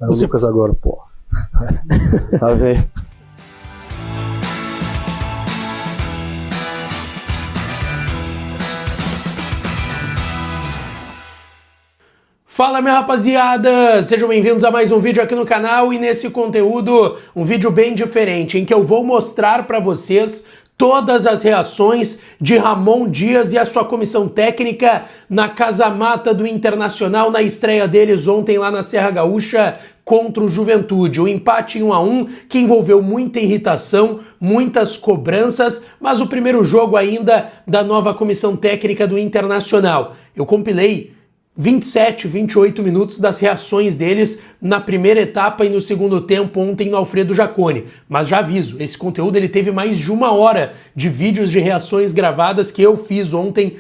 É o Lucas agora, pô. Tá vendo? Fala, minha rapaziada! Sejam bem-vindos a mais um vídeo aqui no canal e nesse conteúdo, um vídeo bem diferente, em que eu vou mostrar para vocês todas as reações de Ramon Dias e a sua comissão técnica na casa-mata do Internacional, na estreia deles ontem lá na Serra Gaúcha contra o Juventude. O empate em 1-1 que envolveu muita irritação, muitas cobranças, mas o primeiro jogo ainda da nova comissão técnica do Internacional. Eu compilei 27, 28 minutos das reações deles na primeira etapa e no segundo tempo ontem no Alfredo Jaconi. Mas já aviso, esse conteúdo ele teve mais de 1 hora de vídeos de reações gravadas que eu fiz ontem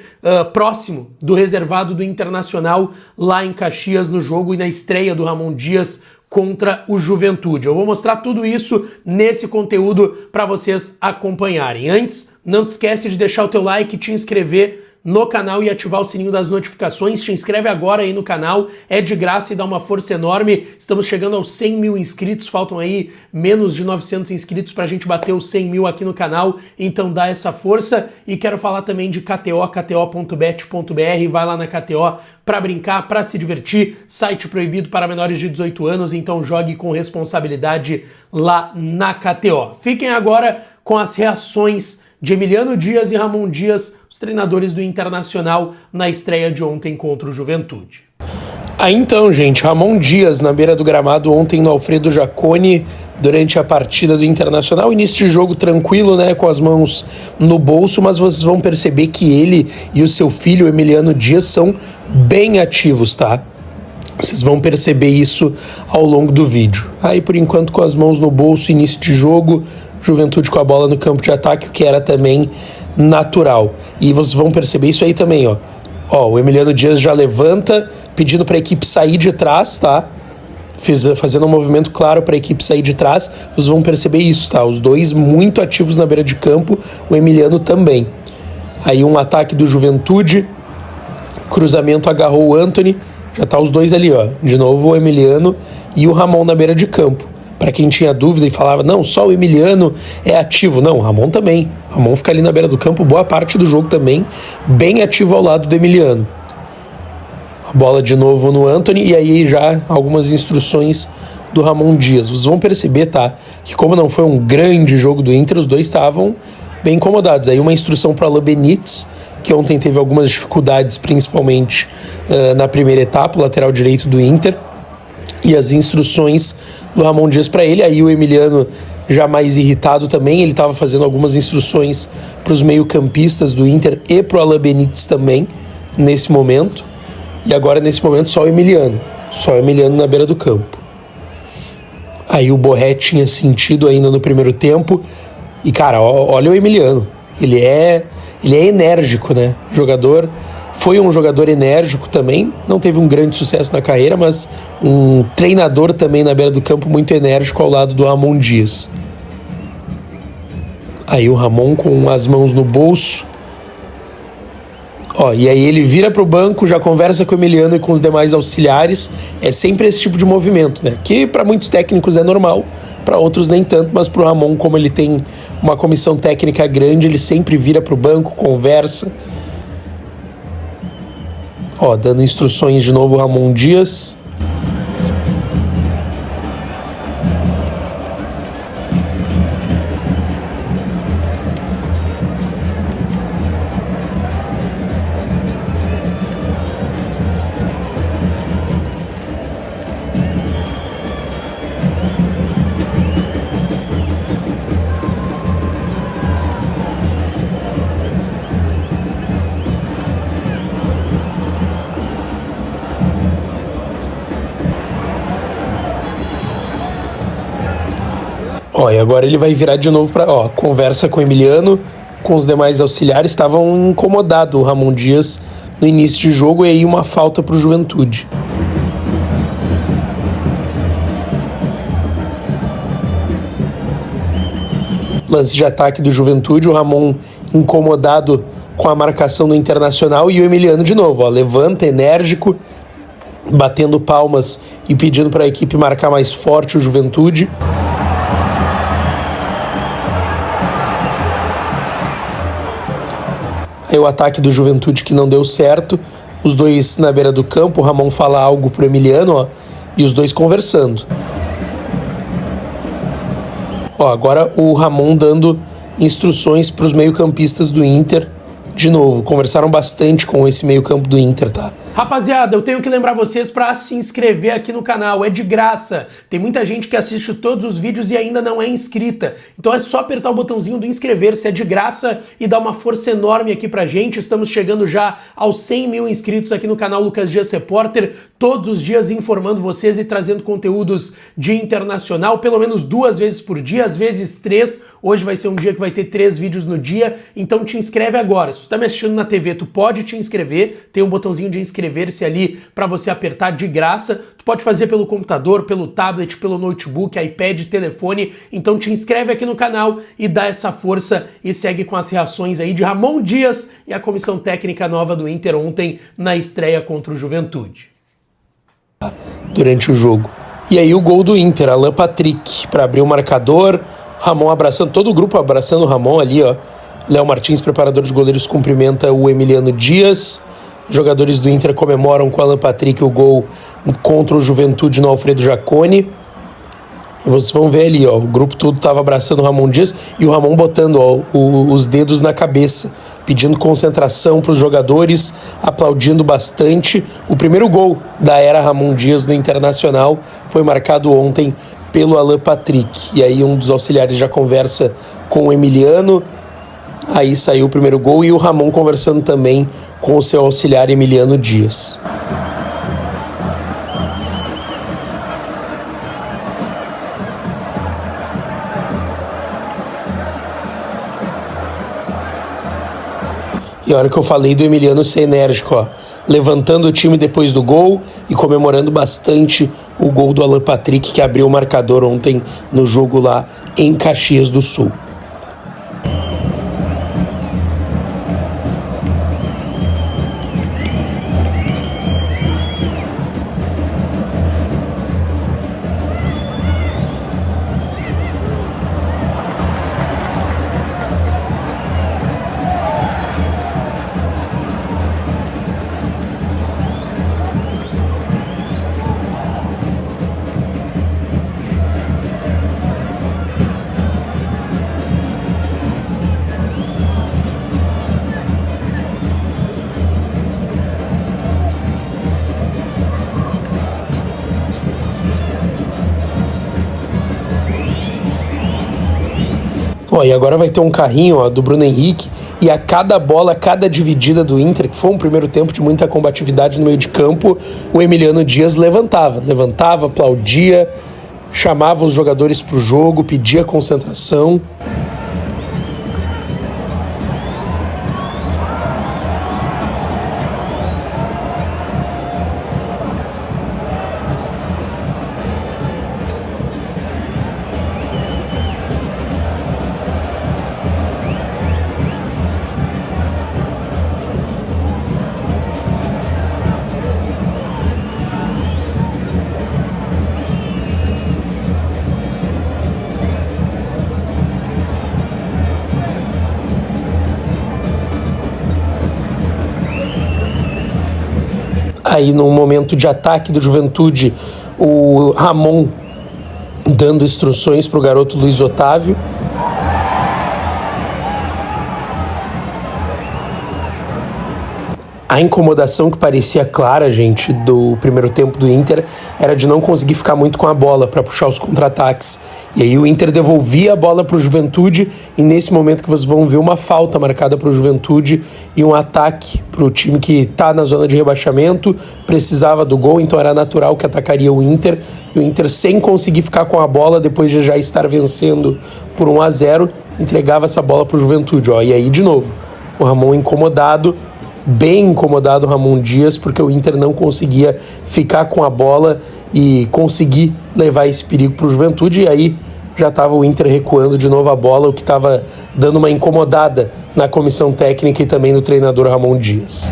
próximo do reservado do Internacional lá em Caxias no jogo e na estreia do Ramon Dias contra o Juventude. Eu vou mostrar tudo isso nesse conteúdo para vocês acompanharem. Antes, não te esquece de deixar o teu like e te inscrever no canal e ativar o sininho das notificações. Te inscreve agora aí no canal, é de graça e dá uma força enorme. Estamos chegando aos 100 mil inscritos, faltam aí menos de 900 inscritos pra gente bater os 100 mil aqui no canal, então dá essa força. E quero falar também de KTO, kto.bet.br, vai lá na KTO pra brincar, pra se divertir, site proibido para menores de 18 anos, então jogue com responsabilidade lá na KTO. Fiquem agora com as reações de Emiliano Dias e Ramon Dias, os treinadores do Internacional, na estreia de ontem contra o Juventude. Aí então, gente, Ramon Dias na beira do gramado ontem no Alfredo Jaconi, durante a partida do Internacional. Início de jogo tranquilo, né, com as mãos no bolso, mas vocês vão perceber que ele e o seu filho, Emiliano Dias, são bem ativos, tá? Vocês vão perceber isso ao longo do vídeo. Aí, por enquanto, com as mãos no bolso, início de jogo, Juventude com a bola no campo de ataque, o que era também natural. E vocês vão perceber isso aí também, ó. Ó, o Emiliano Dias já levanta, pedindo para a equipe sair de trás, tá? Fazendo um movimento claro para a equipe sair de trás. Vocês vão perceber isso, tá? Os dois muito ativos na beira de campo, o Emiliano também. Aí um ataque do Juventude, cruzamento agarrou o Antony, já tá os dois ali, ó. De novo o Emiliano e o Ramon na beira de campo. Para quem tinha dúvida e falava, não, só o Emiliano é ativo. Não, o Ramon também. O Ramon fica ali na beira do campo, boa parte do jogo também, bem ativo ao lado do Emiliano. A bola de novo no Antony e aí já algumas instruções do Ramon Dias. Vocês vão perceber, tá, que como não foi um grande jogo do Inter, os dois estavam bem incomodados. Aí uma instrução para o Alain Benítez, que ontem teve algumas dificuldades, principalmente na primeira etapa, o lateral direito do Inter, e as instruções do Ramon Dias para ele. Aí o Emiliano já mais irritado também, ele estava fazendo algumas instruções para os meio-campistas do Inter e para o Alain Benítez também, nesse momento. E agora, nesse momento, só o Emiliano na beira do campo. Aí o Borré tinha sentido ainda no primeiro tempo. E, cara, olha o Emiliano. Ele é enérgico, né? Foi um jogador enérgico também, não teve um grande sucesso na carreira, mas um treinador também na beira do campo muito enérgico ao lado do Ramon Dias. Aí o Ramon com as mãos no bolso. Ó, e aí ele vira pro banco, já conversa com o Emiliano e com os demais auxiliares. É sempre esse tipo de movimento, né? Que para muitos técnicos é normal, para outros nem tanto, mas pro Ramon, como ele tem uma comissão técnica grande, ele sempre vira pro banco, conversa. Ó, dando instruções de novo o Ramon Dias. Ó, e agora ele vai virar de novo para, ó, conversa com o Emiliano, com os demais auxiliares. Estavam incomodados o Ramon Dias no início de jogo e aí uma falta para o Juventude. Lance de ataque do Juventude, o Ramon incomodado com a marcação do Internacional e o Emiliano de novo, ó, levanta, enérgico, batendo palmas e pedindo para a equipe marcar mais forte o Juventude. Aí o ataque do Juventude que não deu certo, os dois na beira do campo, o Ramon fala algo pro Emiliano, ó, e os dois conversando. Ó, agora o Ramon dando instruções para os meio-campistas do Inter. De novo, conversaram bastante com esse meio-campo do Inter, tá? Rapaziada, eu tenho que lembrar vocês para se inscrever aqui no canal, é de graça. Tem muita gente que assiste todos os vídeos e ainda não é inscrita. Então é só apertar o botãozinho do inscrever-se, é de graça e dá uma força enorme aqui pra gente. Estamos chegando já aos 100 mil inscritos aqui no canal Lucas Dias Repórter, todos os dias informando vocês e trazendo conteúdos de internacional, pelo menos 2 vezes por dia, às vezes 3. Hoje vai ser um dia que vai ter 3 vídeos no dia, então te inscreve agora. Se tu tá me assistindo na TV, tu pode te inscrever, tem um botãozinho de inscrever-se ali para você apertar de graça. Tu pode fazer pelo computador, pelo tablet, pelo notebook, iPad, telefone. Então te inscreve aqui no canal e dá essa força e segue com as reações aí de Ramon Dias e a comissão técnica nova do Inter ontem na estreia contra o Juventude. Durante o jogo. E aí o gol do Inter, Alan Patrick, para abrir o marcador. Ramon abraçando, todo o grupo abraçando o Ramon ali, ó. Léo Martins, preparador de goleiros, cumprimenta o Emiliano Dias. Jogadores do Inter comemoram com o Alan Patrick o gol contra o Juventude no Alfredo Jaconi. E vocês vão ver ali, ó, o grupo todo tava abraçando o Ramon Dias e o Ramon botando, ó, os dedos na cabeça, pedindo concentração para os jogadores, aplaudindo bastante. O primeiro gol da era Ramon Dias no Internacional foi marcado ontem pelo Alan Patrick. E aí um dos auxiliares já conversa com o Emiliano, aí saiu o primeiro gol e o Ramon conversando também com o seu auxiliar Emiliano Dias. E a hora que eu falei do Emiliano ser enérgico, ó, levantando o time depois do gol e comemorando bastante o gol do Alan Patrick, que abriu o marcador ontem no jogo lá em Caxias do Sul. Ó, e agora vai ter um carrinho, ó, do Bruno Henrique, e a cada bola, cada dividida do Inter, que foi um primeiro tempo de muita combatividade no meio de campo, o Emiliano Dias levantava, aplaudia, chamava os jogadores para o jogo, pedia concentração. Aí no momento de ataque do Juventude, o Ramon dando instruções para o garoto Luiz Otávio. A incomodação que parecia clara, gente, do primeiro tempo do Inter era de não conseguir ficar muito com a bola para puxar os contra-ataques. E aí o Inter devolvia a bola para o Juventude e nesse momento que vocês vão ver uma falta marcada para o Juventude e um ataque para o time que está na zona de rebaixamento, precisava do gol, então era natural que atacaria o Inter. E o Inter, sem conseguir ficar com a bola, depois de já estar vencendo por 1-0, entregava essa bola para o Juventude. Ó. E aí, de novo, o Ramon incomodado, bem incomodado o Ramon Dias, porque o Inter não conseguia ficar com a bola e conseguir levar esse perigo para o Juventude, e aí já estava o Inter recuando de novo a bola, o que estava dando uma incomodada na comissão técnica e também no treinador Ramon Dias.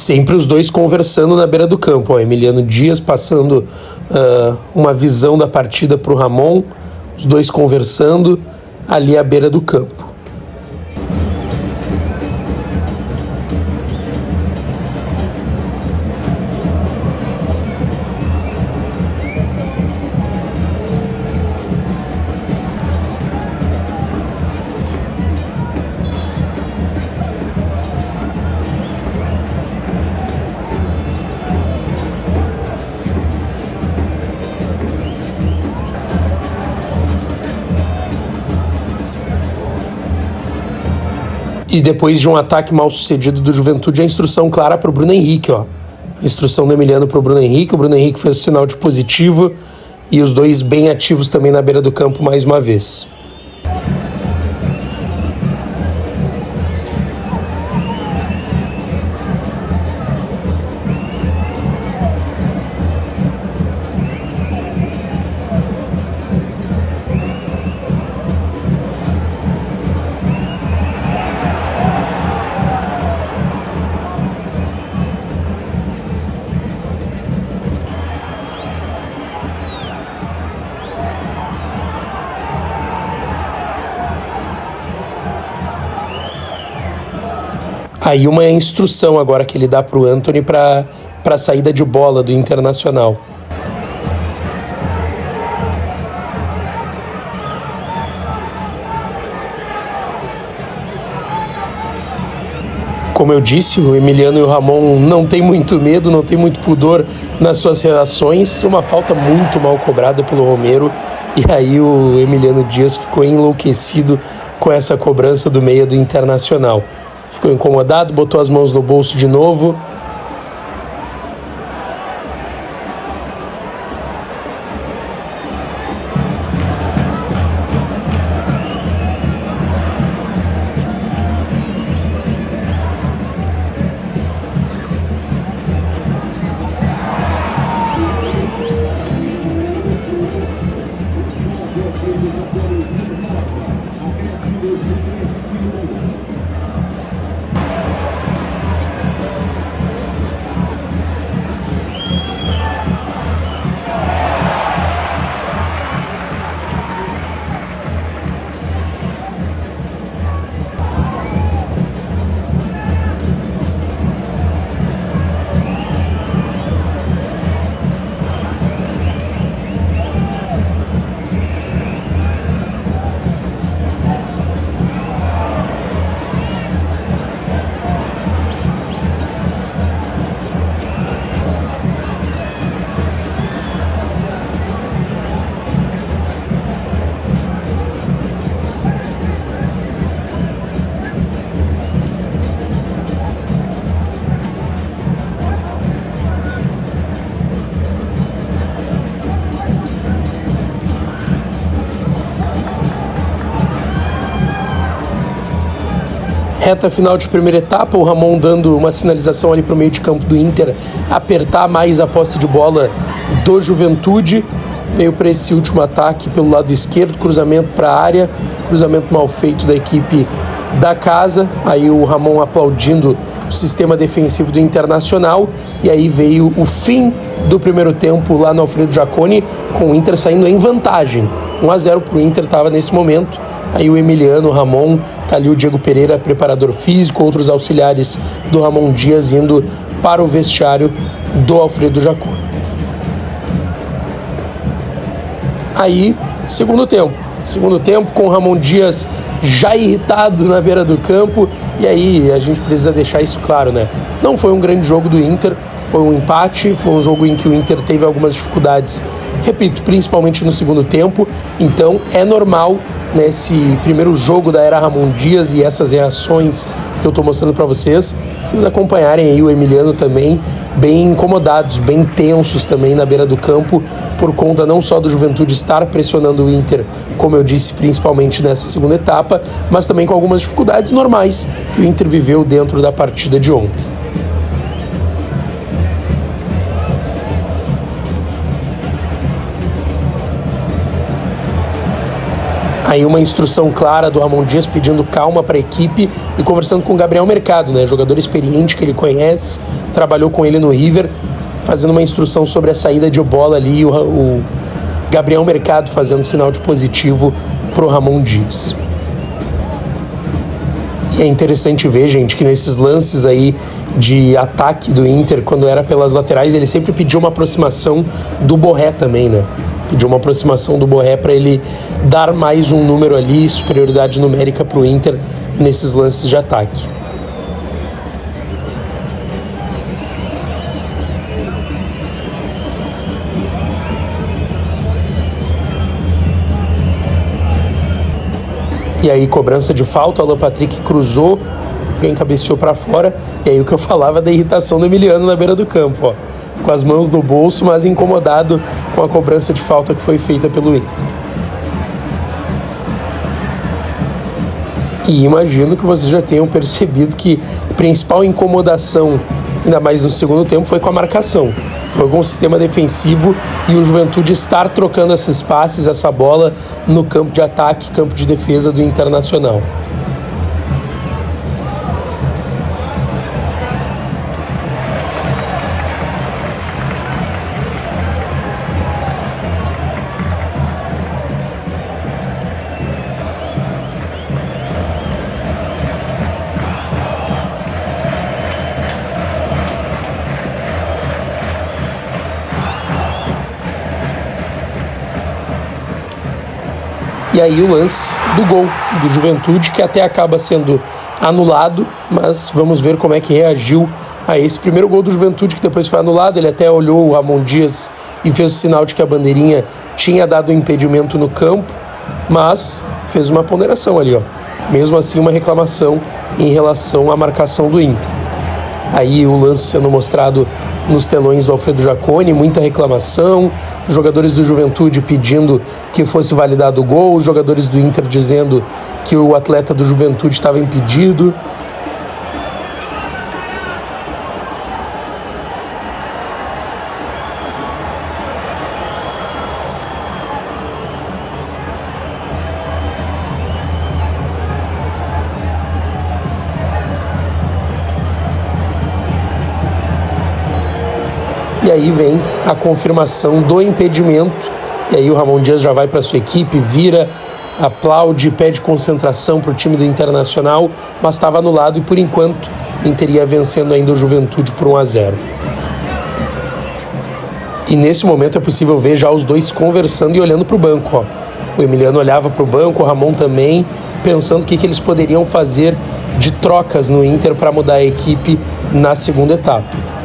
sempre os dois conversando na beira do campo. Ó, Emiliano Dias passando uma visão da partida para o Ramon, os dois conversando ali à beira do campo. E depois de um ataque mal sucedido do Juventude, a instrução clara para o Bruno Henrique, ó. Instrução do Emiliano para o Bruno Henrique fez o sinal de positivo e os dois bem ativos também na beira do campo mais uma vez. Aí uma instrução agora que ele dá para o Antony para a saída de bola do Internacional. Como eu disse, o Emiliano e o Ramon não tem muito medo, não tem muito pudor nas suas reações. Uma falta muito mal cobrada pelo Romero. E aí o Emiliano Dias ficou enlouquecido com essa cobrança do meia do Internacional. Ficou incomodado, botou as mãos no bolso de novo. Reta final de primeira etapa, o Ramon dando uma sinalização ali para o meio de campo do Inter, apertar mais a posse de bola do Juventude. Veio para esse último ataque pelo lado esquerdo, cruzamento para a área, cruzamento mal feito da equipe da casa. Aí o Ramon aplaudindo o sistema defensivo do Internacional. E aí veio o fim do primeiro tempo lá no Alfredo Jaconi, com o Inter saindo em vantagem. 1-0 para o Inter estava nesse momento. Aí o Emiliano, o Ramon, tá ali o Diego Pereira, preparador físico, outros auxiliares do Ramon Dias indo para o vestiário do Alfredo Jaconi. Aí, segundo tempo com o Ramon Dias já irritado na beira do campo. E aí a gente precisa deixar isso claro, né? Não foi um grande jogo do Inter, foi um empate, foi um jogo em que o Inter teve algumas dificuldades, repito, principalmente no segundo tempo. Então é normal nesse primeiro jogo da era Ramon Dias e essas reações que eu tô mostrando para vocês acompanharem aí o Emiliano também bem incomodados, bem tensos também na beira do campo, por conta não só do Juventude estar pressionando o Inter, como eu disse, principalmente nessa segunda etapa, mas também com algumas dificuldades normais que o Inter viveu dentro da partida de ontem. Aí uma instrução clara do Ramon Dias pedindo calma para a equipe e conversando com o Gabriel Mercado, né, jogador experiente que ele conhece, trabalhou com ele no River, fazendo uma instrução sobre a saída de bola ali, o Gabriel Mercado fazendo sinal de positivo pro Ramon Dias. E é interessante ver, gente, que nesses lances aí de ataque do Inter, quando era pelas laterais, ele sempre pediu uma aproximação do Borré também, né? Pediu uma aproximação do Borré para ele dar mais um número ali, superioridade numérica pro Inter nesses lances de ataque. E aí, cobrança de falta, o Alan Patrick cruzou, alguém cabeceou para fora, e aí o que eu falava da irritação do Emiliano na beira do campo, ó, com as mãos no bolso, mas incomodado com a cobrança de falta que foi feita pelo Inter. E imagino que vocês já tenham percebido que a principal incomodação, ainda mais no segundo tempo, foi com a marcação. Foi com o sistema defensivo e o Juventude estar trocando esses passes, essa bola no campo de ataque, campo de defesa do Internacional. E aí o lance do gol do Juventude, que até acaba sendo anulado, mas vamos ver como é que reagiu a esse primeiro gol do Juventude, que depois foi anulado. Ele até olhou o Ramon Dias e fez o sinal de que a bandeirinha tinha dado um impedimento no campo, mas fez uma ponderação ali, ó. Mesmo assim, uma reclamação em relação à marcação do Inter. Aí o lance sendo mostrado nos telões do Alfredo Jaconi, muita reclamação, os jogadores do Juventude pedindo que fosse validado o gol, os jogadores do Inter dizendo que o atleta do Juventude estava impedido. E aí vem a confirmação do impedimento, e aí o Ramon Dias já vai para sua equipe, vira, aplaude, pede concentração para o time do Internacional, mas estava anulado e por enquanto o Inter ia vencendo ainda o Juventude por 1-0. E nesse momento é possível ver já os dois conversando e olhando para o banco, ó. O Emiliano olhava para o banco, o Ramon também, pensando o que eles poderiam fazer de trocas no Inter para mudar a equipe na segunda etapa.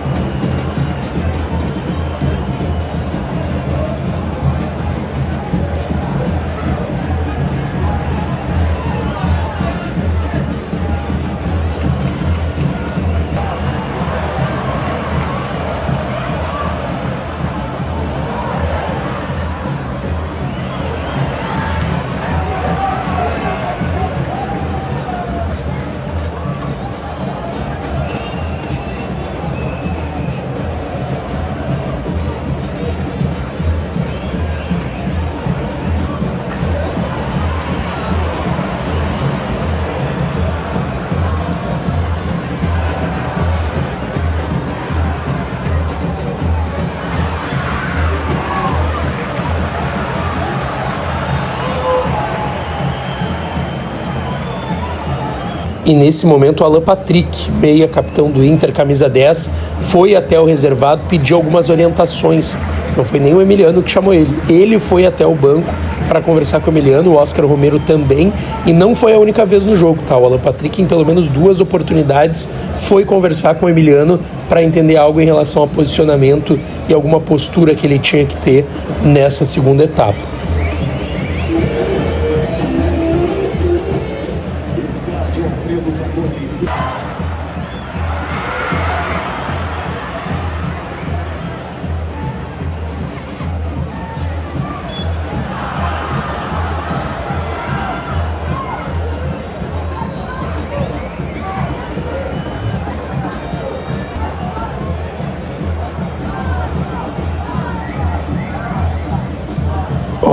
E nesse momento o Alan Patrick, meia capitão do Inter, camisa 10, foi até o reservado, pediu algumas orientações. Não foi nem o Emiliano que chamou ele. Ele foi até o banco para conversar com o Emiliano, o Oscar Romero também, e não foi a única vez no jogo, tá? O Alan Patrick, em pelo menos 2 oportunidades, foi conversar com o Emiliano para entender algo em relação ao posicionamento e alguma postura que ele tinha que ter nessa segunda etapa.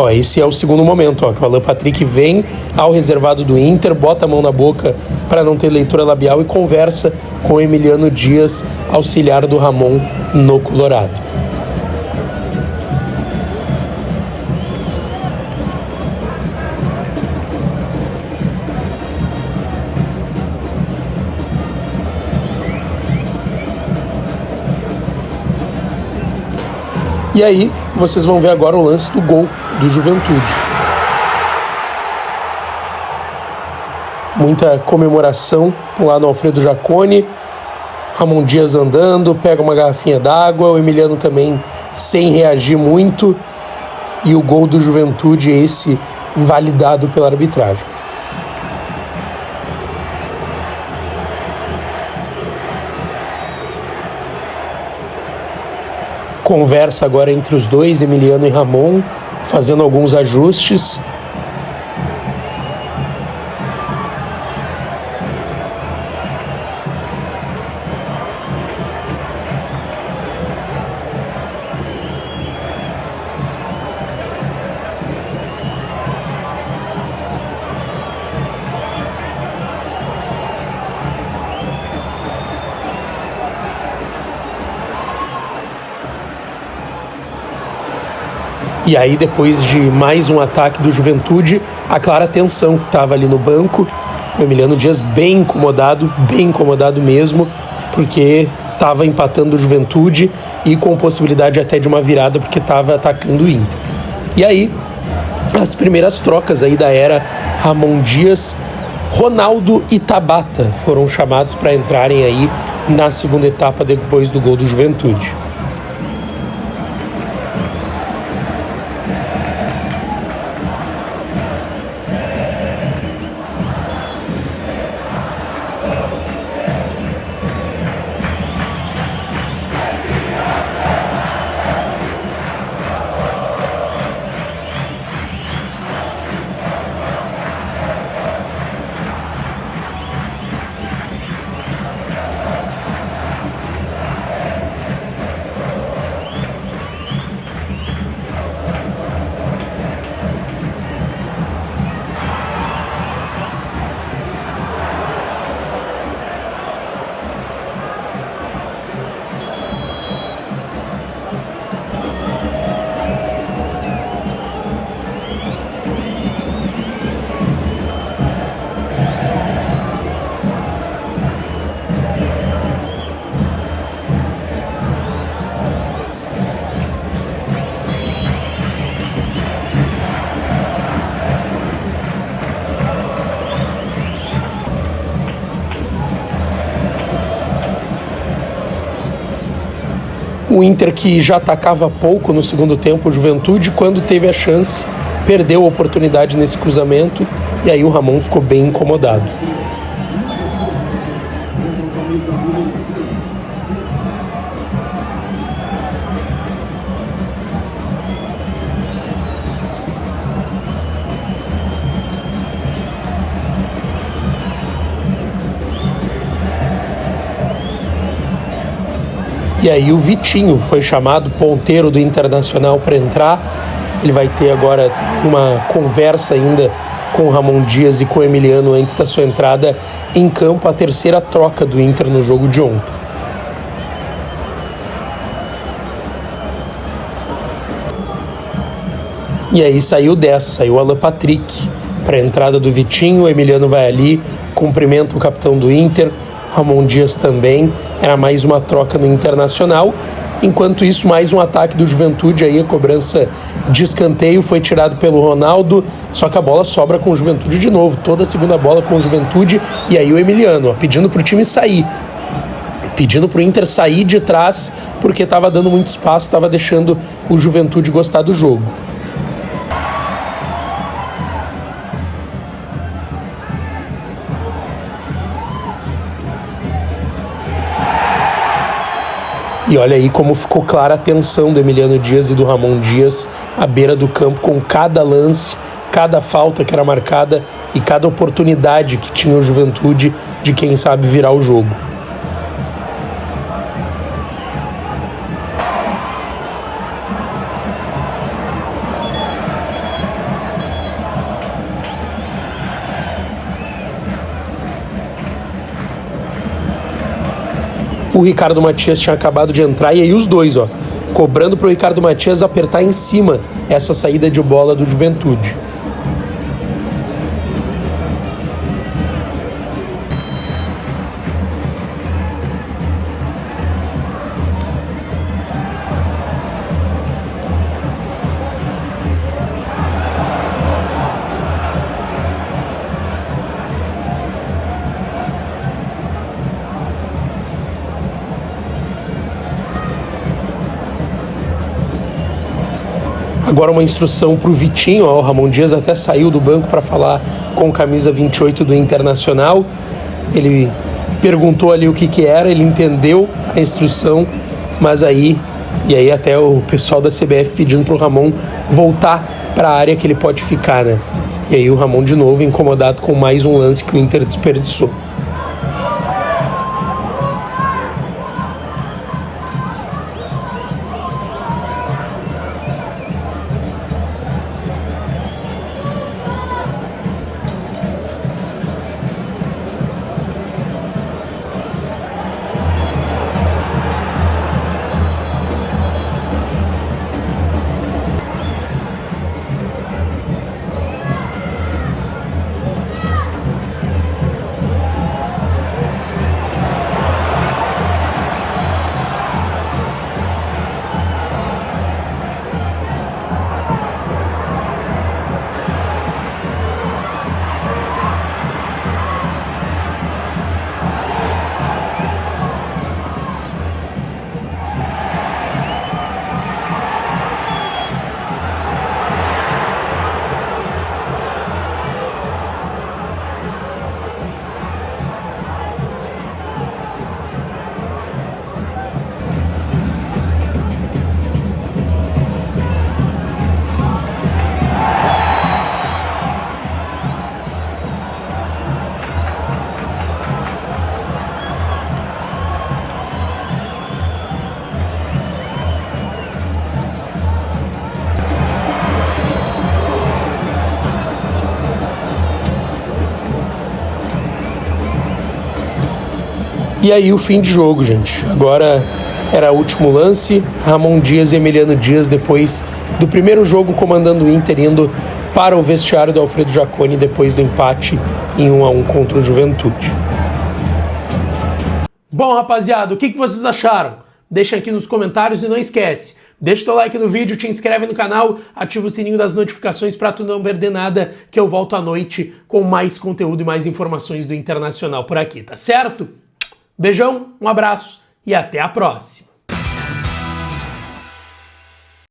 Ó, esse é o segundo momento, ó, que o Alan Patrick vem ao reservado do Inter, bota a mão na boca para não ter leitura labial e conversa com o Emiliano Dias, auxiliar do Ramon no Colorado. E aí, vocês vão ver agora o lance do gol do Juventude. Muita comemoração lá no Alfredo Jaconi. Ramon Dias andando, pega uma garrafinha d'água. O Emiliano também sem reagir muito. E o gol do Juventude, esse validado pela arbitragem. Conversa agora entre os dois, Emiliano e Ramon, fazendo alguns ajustes. E aí, depois de mais um ataque do Juventude, a clara tensão que estava ali no banco, o Emiliano Dias bem incomodado mesmo, porque estava empatando o Juventude e com possibilidade até de uma virada, porque estava atacando o Inter. E aí, as primeiras trocas aí da era Ramon Dias, Ronaldo e Tabata foram chamados para entrarem aí na segunda etapa depois do gol do Juventude. O Inter, que já atacava pouco no segundo tempo, o Juventude, quando teve a chance, perdeu a oportunidade nesse cruzamento, e aí o Ramon ficou bem incomodado. E aí o Vitinho foi chamado, ponteiro do Internacional, para entrar. Ele vai ter agora uma conversa ainda com o Ramon Dias e com o Emiliano antes da sua entrada em campo, a terceira troca do Inter no jogo de ontem. E aí saiu o Alan Patrick para a entrada do Vitinho. O Emiliano vai ali, cumprimenta o capitão do Inter, Ramon Dias também. Era mais uma troca no Internacional. Enquanto isso, mais um ataque do Juventude, aí a cobrança de escanteio foi tirado pelo Ronaldo, só que a bola sobra com o Juventude de novo, toda a segunda bola com o Juventude, e aí o Emiliano, pedindo pro time sair, pedindo pro Inter sair de trás, porque estava dando muito espaço, estava deixando o Juventude gostar do jogo. E olha aí como ficou clara a tensão do Emiliano Dias e do Ramon Dias à beira do campo, com cada lance, cada falta que era marcada e cada oportunidade que tinha o Juventude de, quem sabe, virar o jogo. o Ricardo Matias tinha acabado de entrar, e aí os dois, ó, cobrando pro Ricardo Matias apertar em cima essa saída de bola do Juventude. Agora uma instrução para o Vitinho, ó, o Ramon Dias até saiu do banco para falar com o camisa 28 do Internacional. Ele perguntou ali o que era, ele entendeu a instrução, mas aí até o pessoal da CBF pedindo para o Ramon voltar para a área que ele pode ficar, né? E aí o Ramon de novo incomodado com mais um lance que o Inter desperdiçou. E aí o fim de jogo, gente. Agora era o último lance. Ramon Dias e Emiliano Dias, depois do primeiro jogo, comandando o Inter, indo para o vestiário do Alfredo Jaconi depois do empate em 1-1 contra o Juventude. Bom, rapaziada, o que vocês acharam? Deixa aqui nos comentários e não esquece, deixa o teu like no vídeo, te inscreve no canal, ativa o sininho das notificações para tu não perder nada, que eu volto à noite com mais conteúdo e mais informações do Internacional por aqui, tá certo? Beijão, um abraço e até a próxima!